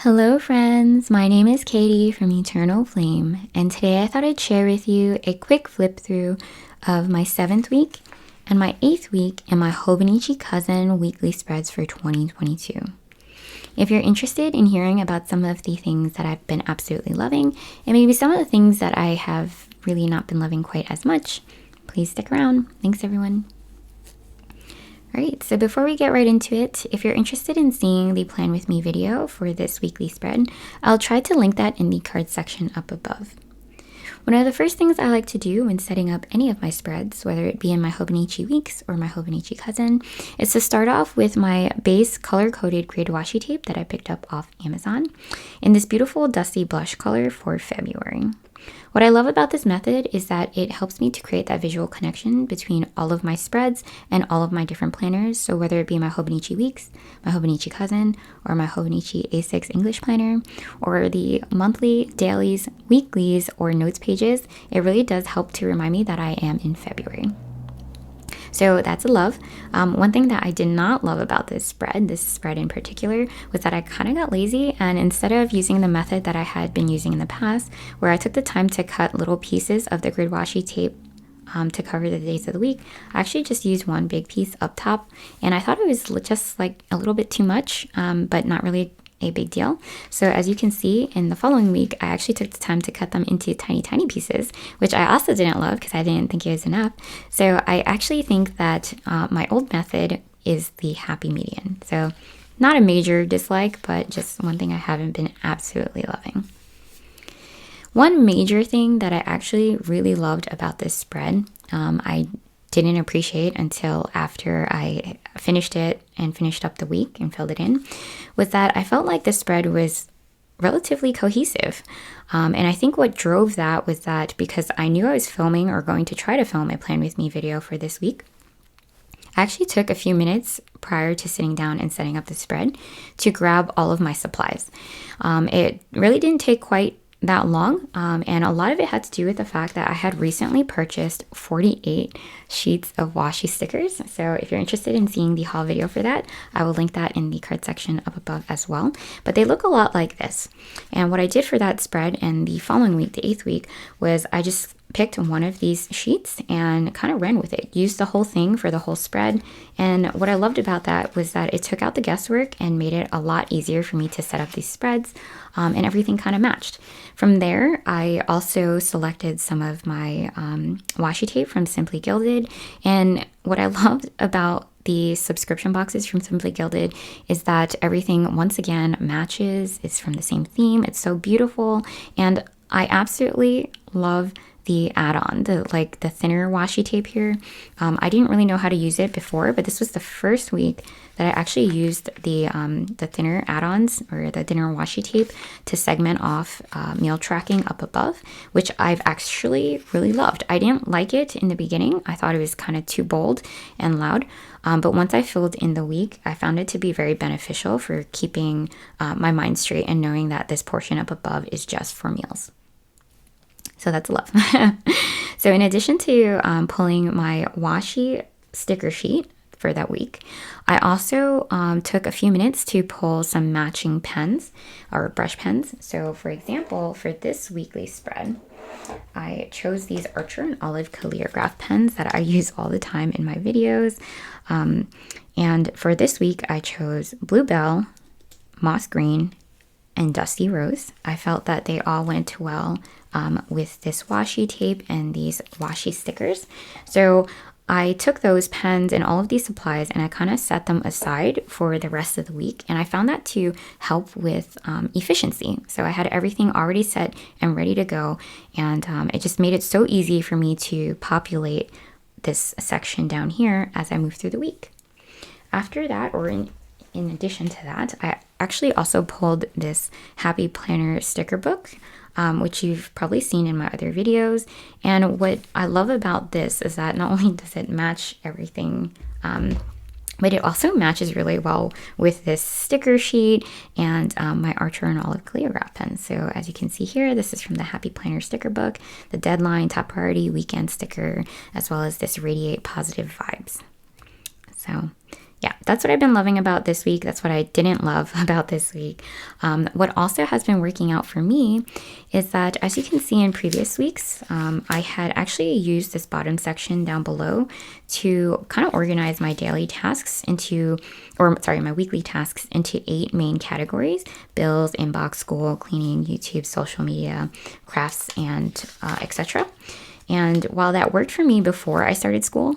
Hello friends, my name is Katie from Eternal Flame, and today I thought I'd share with you a quick flip through of my 7th week and my 8th week in my Hobonichi cousin weekly spreads for 2022. If you're interested in hearing about some of the things that I've been absolutely loving and maybe some of the things that I have really not been loving quite as much, please stick around. Thanks everyone. Alright, so before we get right into it, if you're interested in seeing the plan with me video for this weekly spread, I'll try to link that in the card section up above. One of the first things I like to do when setting up any of my spreads, whether it be in my Hobonichi weeks or my Hobonichi cousin, is to start off with my base color-coded grid washi tape that I picked up off Amazon in this beautiful dusty blush color for February. What I love about this method is that it helps me to create that visual connection between all of my spreads and all of my different planners. So whether it be my Hobonichi weeks, my Hobonichi cousin, or my Hobonichi A6 English planner, or the monthly, dailies, weeklies, or notes pages, it really does help to remind me that I am in February. So that's a love. One thing that I did not love about this spread in particular, was that I kind of got lazy, and instead of using the method that I had been using in the past, where I took the time to cut little pieces of the grid washi tape to cover the days of the week, I actually just used one big piece up top, and I thought it was just like a little bit too much, but not really a big deal. So as you can see, in the following week, I actually took the time to cut them into tiny pieces, which I also didn't love because I didn't think it was enough. So I actually think that my old method is the happy median. So not a major dislike, but just one thing I haven't been absolutely loving. One major thing that I actually really loved about this spread, I didn't appreciate until after I finished it and finished up the week and filled it in, was that I felt like the spread was relatively cohesive. And I think what drove that was that because I knew I was filming or going to try to film a plan with me video for this week, I actually took a few minutes prior to sitting down and setting up the spread to grab all of my supplies. It really didn't take quite that long, and a lot of it had to do with the fact that I had recently purchased 48 sheets of washi stickers. So if you're interested in seeing the haul video for that, I will link that in the card section up above as well. But they look a lot like this. And what I did for that spread and the following week, the 8th week, was I just picked one of these sheets and kind of ran with it, used the whole thing for the whole spread. And what I loved about that was that it took out the guesswork and made it a lot easier for me to set up these spreads, and everything kind of matched. From there, I also selected some of my washi tape from Simply Gilded, and what I loved about the subscription boxes from Simply Gilded is that everything once again matches. It's from the same theme. It's so beautiful, and I absolutely love the add-on, the thinner washi tape here. I didn't really know how to use it before, but this was the first week that I actually used the thinner add-ons or the thinner washi tape to segment off meal tracking up above, which I've actually really loved. I didn't like it in the beginning. I thought it was kind of too bold and loud, but once I filled in the week, I found it to be very beneficial for keeping my mind straight and knowing that this portion up above is just for meals. So that's love. So in addition to pulling my washi sticker sheet for that week, I also took a few minutes to pull some matching pens or brush pens. So for example, for this weekly spread, I chose these Archer and Olive Calligraph pens that I use all the time in my videos. And for this week, I chose Bluebell, Moss Green, and Dusty Rose. I felt that they all went well with this washi tape and these washi stickers. So I took those pens and all of these supplies and I kind of set them aside for the rest of the week. And I found that to help with efficiency. So I had everything already set and ready to go. And it just made it so easy for me to populate this section down here as I move through the week. After that, or in addition to that, I actually also pulled this Happy Planner sticker book, which you've probably seen in my other videos. And what I love about this is that not only does it match everything, but it also matches really well with this sticker sheet and my Archer and Olive Calligraph pen. So as you can see here, this is from the Happy Planner sticker book, the Deadline, Top Priority, Weekend sticker, as well as this Radiate Positive Vibes. So yeah, that's what I've been loving about this week. That's what I didn't love about this week. What also has been working out for me is that, as you can see in previous weeks, I had actually used this bottom section down below to kind of organize my daily tasks my weekly tasks into 8 main categories: bills, inbox, school, cleaning, YouTube, social media, crafts, and etc. And while that worked for me before I started school,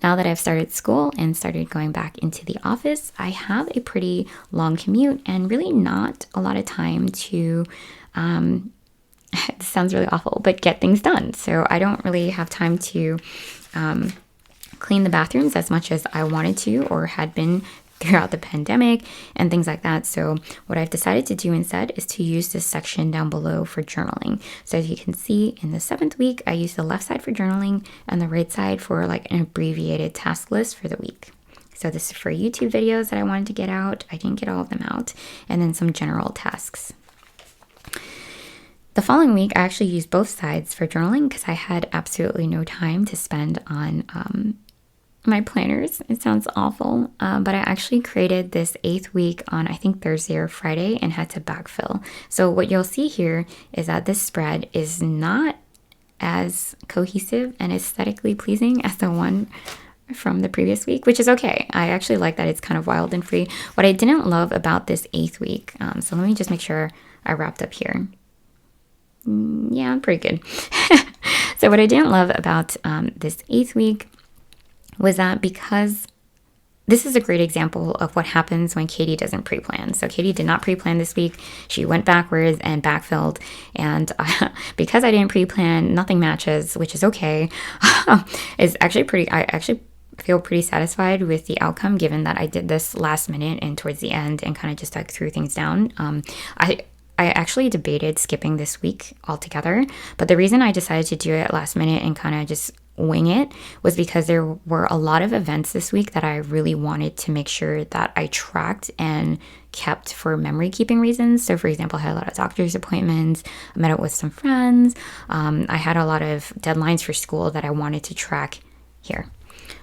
now that I've started school and started going back into the office, I have a pretty long commute and really not a lot of time to, it sounds really awful, but get things done. So I don't really have time to clean the bathrooms as much as I wanted to or had been throughout the pandemic and things like that. So what I've decided to do instead is to use this section down below for journaling. So as you can see, in the 7th week, I use the left side for journaling and the right side for like an abbreviated task list for the week. So this is for YouTube videos that I wanted to get out. I didn't get all of them out. And then some general tasks. The following week, I actually used both sides for journaling because I had absolutely no time to spend on my planners. It sounds awful, but I actually created this 8th week on, I think, Thursday or Friday and had to backfill. So what you'll see here is that this spread is not as cohesive and aesthetically pleasing as the one from the previous week, which is okay. I actually like that it's kind of wild and free. What I didn't love about this 8th week, so let me just make sure I wrapped up here. Yeah, I'm pretty good. So what I didn't love about this 8th week was that, because this is a great example of what happens when Katie doesn't pre-plan. So Katie did not pre-plan this week. She went backwards and backfilled. And because I didn't pre-plan, nothing matches, which is okay. I actually feel pretty satisfied with the outcome, given that I did this last minute and towards the end and kind of just like threw things down. I actually debated skipping this week altogether, but the reason I decided to do it last minute and kind of just wing it was because there were a lot of events this week that I really wanted to make sure that I tracked and kept for memory keeping reasons. So for example, I had a lot of doctor's appointments, I met up with some friends, I had a lot of deadlines for school that I wanted to track here.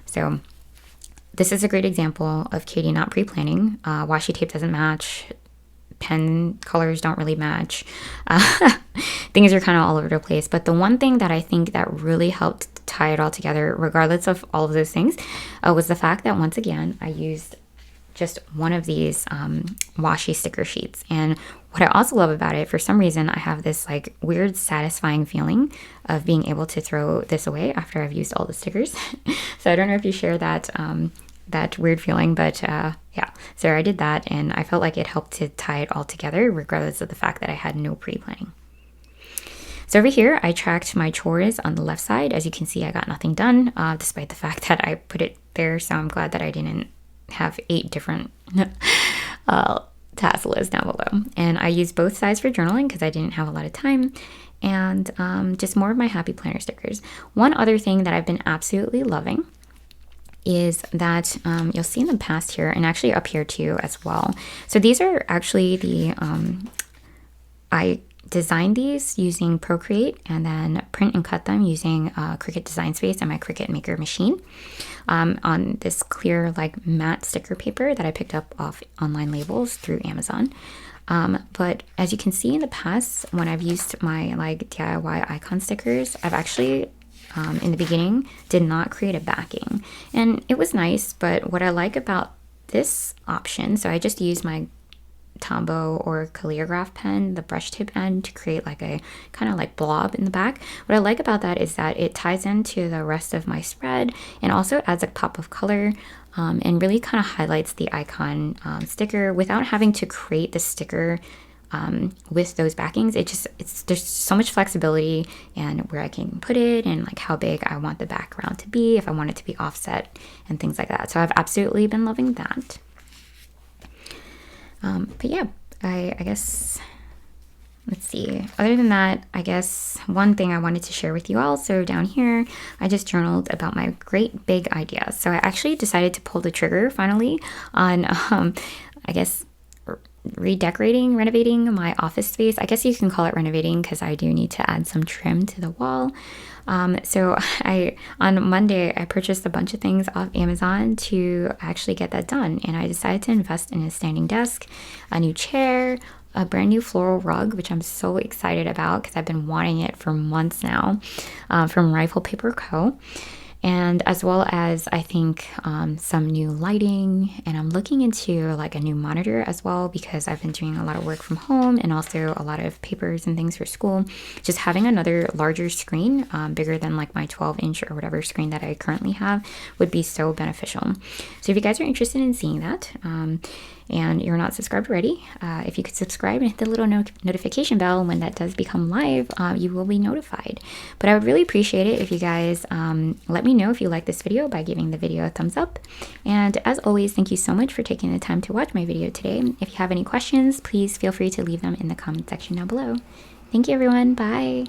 So this is a great example of Katie not pre-planning. Washi tape doesn't match, pen colors don't really match. Things are kind of all over the place. But the one thing that I think that really helped tie it all together, regardless of all of those things, was the fact that once again, I used just one of these washi sticker sheets. And what I also love about it, for some reason, I have this like weird satisfying feeling of being able to throw this away after I've used all the stickers. So I don't know if you share that that weird feeling, but yeah, so I did that and I felt like it helped to tie it all together, regardless of the fact that I had no pre-planning. So over here, I tracked my chores on the left side. As you can see, I got nothing done, despite the fact that I put it there. So I'm glad that I didn't have 8 different task lists down below. And I used both sides for journaling because I didn't have a lot of time, and just more of my happy planner stickers. One other thing that I've been absolutely loving is that you'll see in the past here, and actually up here too as well. So these are actually the, I designed these using Procreate and then print and cut them using Cricut Design Space and my Cricut Maker machine on this clear like matte sticker paper that I picked up off online labels through Amazon. But as you can see in the past, when I've used my like DIY icon stickers, I've actually in the beginning did not create a backing, and it was nice. But what I like about this option, so I just used my Tombow or Calligraph pen, the brush tip end, to create like a kind of like blob in the back. What I like about that is that it ties into the rest of my spread and also adds a pop of color and really kind of highlights the icon sticker without having to create the sticker with those backings. There's so much flexibility and where I can put it and like how big I want the background to be, if I want it to be offset and things like that. So I've absolutely been loving that. But yeah, I guess, let's see. Other than that, I guess one thing I wanted to share with you all. So down here, I just journaled about my great big idea. So I actually decided to pull the trigger finally on, I guess, renovating my office space. I guess you can call it renovating because I do need to add some trim to the wall. So on Monday, I purchased a bunch of things off Amazon to actually get that done. And I decided to invest in a standing desk, a new chair, a brand new floral rug, which I'm so excited about because I've been wanting it for months now, from Rifle Paper Co. And as well as I think some new lighting, and I'm looking into like a new monitor as well because I've been doing a lot of work from home and also a lot of papers and things for school. Just having another larger screen, bigger than like my 12-inch or whatever screen that I currently have, would be so beneficial. So if you guys are interested in seeing that, and you're not subscribed already, if you could subscribe and hit the little notification bell when that does become live, you will be notified. But I would really appreciate it if you guys let me know if you like this video by giving the video a thumbs up. And as always, thank you so much for taking the time to watch my video today. If you have any questions, please feel free to leave them in the comment section down below. Thank you, everyone. Bye.